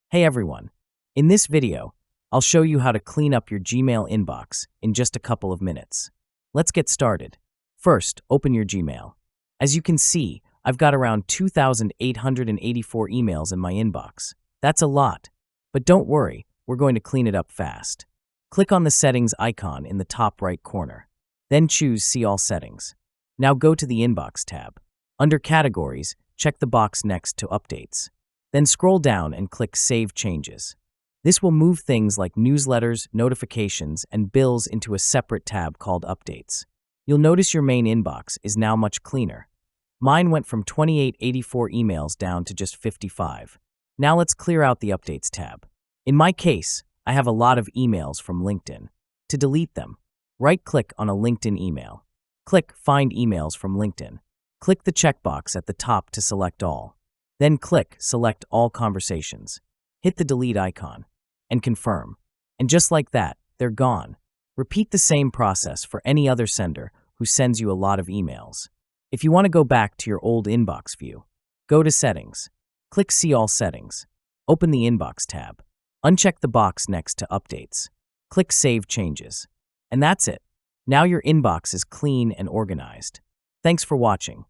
Hey everyone. In this video, I'll show you how to clean up your Gmail inbox in just a couple of minutes. Let's get started. First, open your Gmail. As you can see, I've got around 2,884 emails in my inbox. That's a lot. But don't worry, we're going to clean it up fast. Click on the settings icon in the top right corner. Then choose See All Settings. Now go to the Inbox tab. Under Categories, check the box next to Updates. Then scroll down and click Save Changes. This will move things like newsletters, notifications, and bills into a separate tab called Updates. You'll notice your main inbox is now much cleaner. Mine went from 2,884 emails down to just 55. Now let's clear out the Updates tab. In my case, I have a lot of emails from LinkedIn. To delete them, right-click on a LinkedIn email. Click Find Emails from LinkedIn. Click the checkbox at the top to select all. Then click Select All Conversations. Hit the delete icon and confirm. And just like that, they're gone. Repeat the same process for any other sender who sends you a lot of emails. If you want to go back to your old inbox view, go to Settings. Click See All Settings. Open the Inbox tab. Uncheck the box next to Updates. Click Save Changes. And that's it. Now your inbox is clean and organized. Thanks for watching.